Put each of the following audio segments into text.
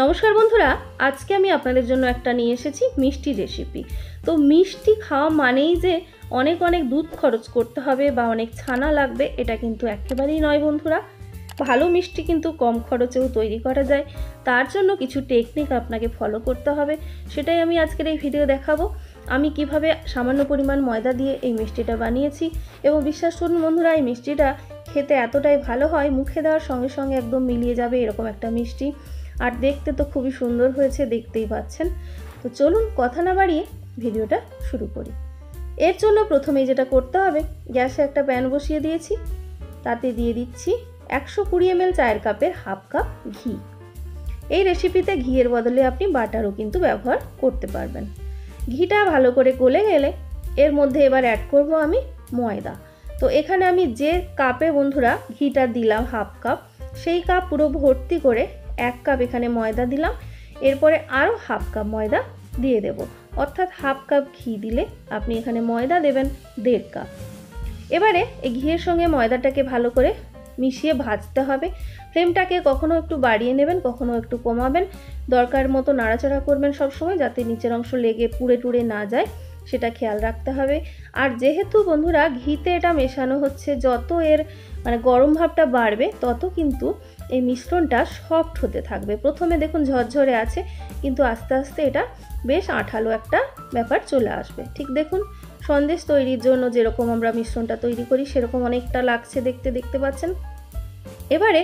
নমস্কার বন্ধুরা, আজকে আমি আপনাদের জন্য একটা নিয়ে এসেছি মিষ্টি রেসিপি। তো মিষ্টি খাওয়া মানেই যে অনেক অনেক দুধ খরচ করতে হবে বা অনেক ছানা লাগবে, এটা কিন্তু একেবারেই নয় বন্ধুরা। ভালো মিষ্টি কিন্তু কম খরচেও তৈরি করা যায়। তার জন্য কিছু টেকনিক আপনাকে ফলো করতে হবে, সেটাই আমি আজকের এই ভিডিও দেখাবো। আমি কিভাবে সামান্য পরিমাণ ময়দা দিয়ে এই মিষ্টিটা বানিয়েছি এবং বিশ্বাস করুন বন্ধুরা, এই মিষ্টিটা খেতে এতটাই ভালো হয়, মুখে দেওয়ার সঙ্গে সঙ্গে একদম মিলিয়ে যাবে এরকম একটা মিষ্টি। আর দেখতে তো খুবই সুন্দর হয়েছে, দেখতেই পাচ্ছেন। তো চলুন কথা না বাড়িয়ে ভিডিওটা শুরু করি। এর জন্য প্রথমেই যেটা করতে হবে, গ্যাসে একটা প্যান বসিয়ে দিয়েছি, তাতে দিয়ে দিচ্ছি 120 ml চায়ের কাপের হাফ কাপ ঘি। এই রেসিপিতে ঘিয়ের বদলে আপনি বাটারও কিন্তু ব্যবহার করতে পারবেন। ঘিটা ভালো করে গলে গেলে এর মধ্যে এবার অ্যাড করব আমি ময়দা। তো এখানে আমি যে কাপে বন্ধুরা ঘিটা দিলাম হাফ কাপ, সেই কাপ পুরো ভর্তি করে 1 কাপ এখানে ময়দা দিলাম। এরপরে আরও হাফ কাপ ময়দা দিয়ে দেব, অর্থাৎ হাফ কাপ ঘি দিলে আপনি এখানে ময়দা দেবেন 1.5 কাপ। এবারে এই ঘিয়ের সঙ্গে ময়দাটাকে ভালো করে মিশিয়ে ভাজতে হবে। ফ্লেমটাকে কখনো একটু বাড়িয়ে নেবেন, কখনো একটু কমাবেন। দরকার মতো নাড়াচাড়া করবেন সবসময়, যাতে নিচের অংশ লেগে পুড়ে টুড়ে না যায়, সেটা খেয়াল রাখতে হবে। আর যেহেতু বন্ধুরা ঘিতে এটা মেশানো হচ্ছে, যত এর গরম ভাবটা বাড়বে তত কিন্তু এই মিশ্রণটা সফট হতে থাকবে। প্রথমে দেখুন ঝরঝরে আছে, কিন্তু আস্তে আস্তে এটা বেশ আঠালো একটা ব্যাপার চলে আসবে। ঠিক দেখুন, সন্দেশ তৈরির জন্য যেরকম আমরা মিশ্রণটা তৈরি করি সেরকম অনেকটা লাগছে দেখতে, দেখতে পাচ্ছেন। এবারে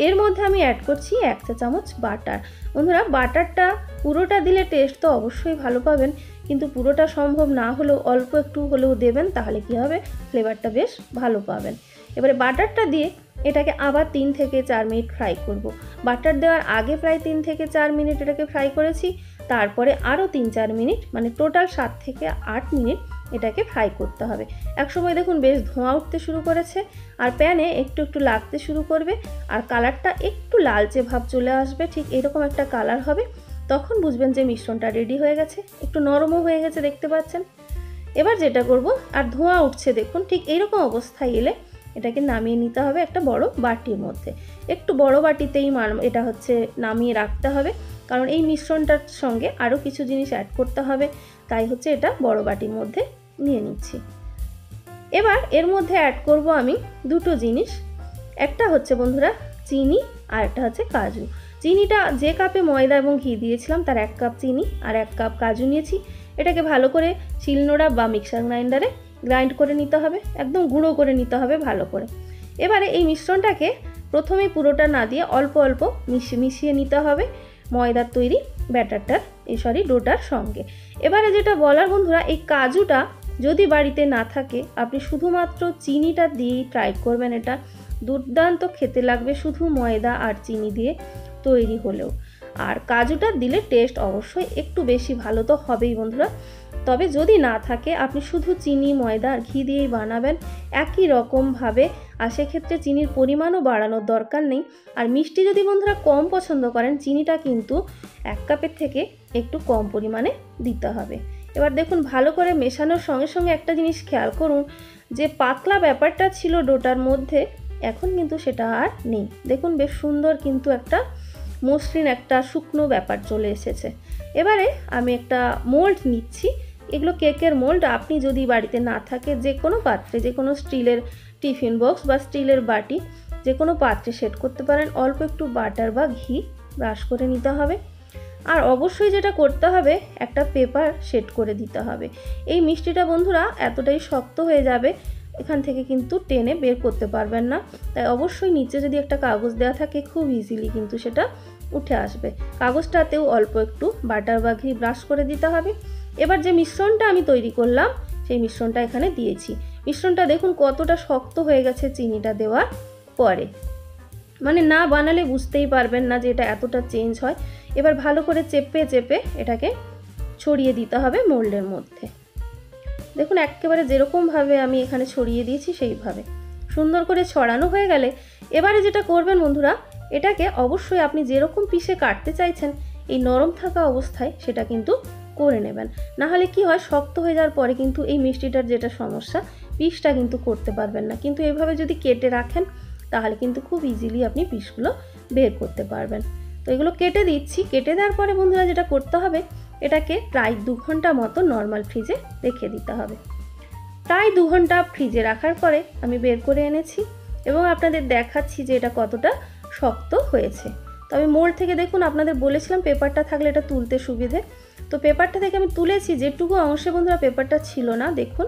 এর মধ্যে আমি অ্যাড করছি 1 চা চামচ বাটার। বন্ধুরা, বাটারটা পুরোটা দিলে টেস্ট তো অবশ্যই ভালো পাবেন, কিন্তু পুরোটা সম্ভব না হলেও অল্প একটু হলেও দেবেন, তাহলে কি হবে, ফ্লেভারটা বেশ ভালো পাবেন। এবারে বাটারটা দিয়ে এটাকে আবার 3 থেকে 4 মিনিট ফ্রাই করব। বাটার দেওয়ার আগে প্রায় 3 থেকে 4 মিনিট এটাকে ফ্রাই করেছি, তারপরে আরও 3-4 মিনিট, টোটাল 7 থেকে 8 মিনিট এটাকে ফ্রাই করতে হবে। একসময় দেখুন বেশ ধোঁয়া উঠতে শুরু করেছে, আর প্যানে একটু একটু লাগতে শুরু করবে, আর কালারটা একটু লালচে ভাব চলে আসবে। ঠিক এরকম একটা কালার হবে, তখন বুঝবেন যে মিশ্রণটা রেডি হয়ে গেছে, একটু নরমও হয়ে গেছে, দেখতে পাচ্ছেন। এবার যেটা করব, আর ধোঁয়া উঠছে দেখুন, ঠিক এইরকম অবস্থায় এলে এটাকে নামিয়ে নিতে হবে একটা বড় বাটির মধ্যে। একটু বড় বাটিতেই এটা নামিয়ে রাখতে হবে, কারণ এই মিশ্রণটার সঙ্গে আরও কিছু জিনিস অ্যাড করতে হবে, তাই এটা বড় বাটির মধ্যে নিয়ে নিচ্ছি। এবার এর মধ্যে অ্যাড করব আমি দুটো জিনিস, একটা বন্ধুরা চিনি, আর একটা কাজু। চিনিটা যে কাপে ময়দা এবং ঘি দিয়েছিলাম তার 1 কাপ চিনি আর 1 কাপ কাজু নিয়েছি। এটাকে ভালো করে শিলনোড়া বা মিক্সার গ্রাইন্ডারে গ্রাইন্ড করে নিতে হবে, একদম গুঁড়ো করে নিতে হবে ভালো করে। এবারে এই মিশ্রণটাকে প্রথমে পুরোটা না দিয়ে অল্প অল্প মিশিয়ে নিতে হবে ময়দার তৈরি ডোটার সঙ্গে। এবারে যেটা বলার বন্ধুরা, এই কাজুটা যদি বাড়িতে না থাকে, আপনি শুধুমাত্র চিনিটা দিয়েই ট্রাই করবেন। এটা দুর্দান্ত খেতে লাগবে শুধু ময়দা আর চিনি দিয়ে তৈরি হলেও। আর কাজুটা দিলে টেস্ট অবশ্যই একটু বেশি ভালো তো হবেই বন্ধুরা। তবে যদি না থাকে, আপনি শুধু চিনি, ময়দা আর ঘি দিয়েই বানাবেন একই রকমভাবে, আর সেক্ষেত্রে চিনির পরিমাণও বাড়ানোর দরকার নেই। আর মিষ্টি যদি বন্ধুরা কম পছন্দ করেন, চিনিটা কিন্তু 1 কাপের থেকে একটু কম পরিমাণে দিতে হবে। এবার দেখুন ভালো করে মেশানোর সঙ্গে সঙ্গে একটা জিনিস খেয়াল করুন, যে পাতলা ব্যাপারটা ছিল ডোটার মধ্যে, এখন কিন্তু সেটা আর নেই। দেখুন বেশ সুন্দর কিন্তু একটা মসৃণ একটা শুকনো ব্যাপার চলে এসেছে। এবারে আমি একটা মোল্ড নিচ্ছি, এগুলো কেকের মোল্ড। আপনি যদি বাড়িতে না থাকে, যে কোনো পাত্রে, যে কোনো স্টিলের টিফিন বক্স বা স্টিলের বাটি, যে কোনো পাত্রে সেট করতে পারেন। অল্প একটু বাটার বা ঘি ব্রাশ করে নিতে হবে, আর অবশ্যই যেটা করতে হবে, একটা পেপার সেট করে দিতে হবে। এই মিষ্টিটা বন্ধুরা এতটাই শক্ত হয়ে যাবে, এখান থেকে কিন্তু টেনে বের করতে পারবেন না, তাই অবশ্যই নিচে যদি একটা কাগজ দেওয়া থাকে, খুব ইজিলি কিন্তু সেটা উঠে আসবে। কাগজটাতেও অল্প একটু বাটার বা ঘি ব্রাশ করে দিতে হবে। এবার যে মিশ্রণটা আমি তৈরি করলাম, সেই মিশ্রণটা এখানে দিয়েছি। মিশ্রণটা দেখুন কতটা শক্ত হয়ে গেছে চিনিটা দেওয়ার পরে, না বানালে বুঝতেই পারবেন না যে এটা এতটা চেঞ্জ হয়। এবার ভালো করে চেপে চেপে এটাকে ছড়িয়ে দিতে হবে মোল্ডের মধ্যে। দেখুন একেবারে যেরকমভাবে আমি এখানে ছড়িয়ে দিয়েছি সেইভাবে সুন্দর করে ছড়ানো হয়ে গেলে, এবারে যেটা করবেন বন্ধুরা, এটাকে অবশ্যই আপনি যেরকম পিসে কাটতে চাইছেন, এই নরম থাকা অবস্থায় সেটা কিন্তু করে নেবেন। না হলে কি হয়, শক্ত হয়ে যাওয়ার পরে কিন্তু এই মিষ্টিটার যেটা সমস্যা, পিসটা কিন্তু করতে পারবেন না। কিন্তু এভাবে যদি কেটে রাখেন, তাহলে কিন্তু খুব ইজিলি আপনি পিসগুলো বের করতে পারবেন। তো এগুলো কেটে দিচ্ছি। কেটে দেওয়ার পরে বন্ধুরা যেটা করতে হবে, এটাকে প্রায় 2 ঘন্টা মতো নর্মাল ফ্রিজে রেখে দিতে হবে। প্রায় 2 ঘন্টা ফ্রিজে রাখার পরে আমি বের করে এনেছি এবং আপনাদের দেখাচ্ছি যে এটা কতটা শক্ত হয়েছে। তো আমি মোল্ড থেকে দেখুন, আপনাদের বলেছিলাম পেপারটা থাকলে এটা তুলতে সুবিধে, তো পেপারটা থেকে আমি তুলেছি। যেটুকু অংশে বন্ধুরা পেপারটা ছিল না, দেখুন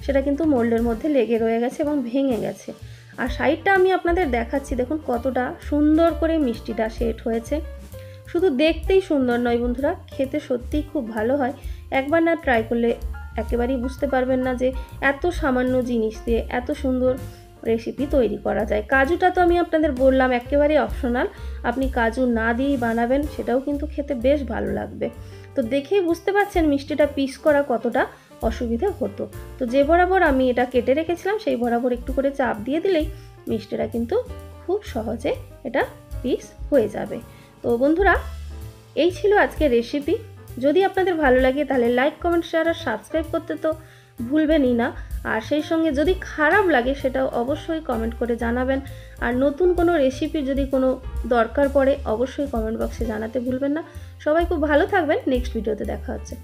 সেটা কিন্তু মোল্ডের মধ্যে লেগে রয়ে গেছে এবং ভেঙে গেছে। আর সাইডটা আমি আপনাদের দেখাচ্ছি, দেখুন কতটা সুন্দর করে মিষ্টিটা সেট হয়েছে। শুধু দেখতেই সুন্দর নয় বন্ধুরা, খেতে সত্যিই খুব ভালো হয়। একবার না ট্রাই করলে একেবারেই বুঝতে পারবেন না যে এত সামান্য জিনিস দিয়ে এত সুন্দর রেসিপি তৈরি করা যায়। কাজুটা তো আমি আপনাদের বললাম একেবারেই অপশনাল, আপনি কাজু না দিয়েই বানাবেন, সেটাও কিন্তু খেতে বেশ ভালো লাগবে। তো দেখেই বুঝতে পারছেন মিষ্টিটা পিস করা কতটা অসুবিধা হতো। তো যে বরাবর আমি এটা কেটে রেখেছিলাম সেই বরাবর একটু করে চাপ দিয়ে দিলেই মিষ্টিটা কিন্তু খুব সহজে এটা পিস হয়ে যাবে। তো বন্ধুরা, এই ছিল আজকের রেসিপি। যদি আপনাদের ভালো লাগে তাহলে লাইক, কমেন্ট, শেয়ার আর সাবস্ক্রাইব করতে তো ভুলবেনই না। আর সেই সঙ্গে যদি খারাপ লাগে সেটাও অবশ্যই কমেন্ট করে জানাবেন। আর নতুন কোনো রেসিপির যদি কোনো দরকার পড়ে অবশ্যই কমেন্ট বক্সে জানাতে ভুলবেন না। সবাই খুব ভালো থাকবেন। নেক্সট ভিডিওতে দেখা হচ্ছে।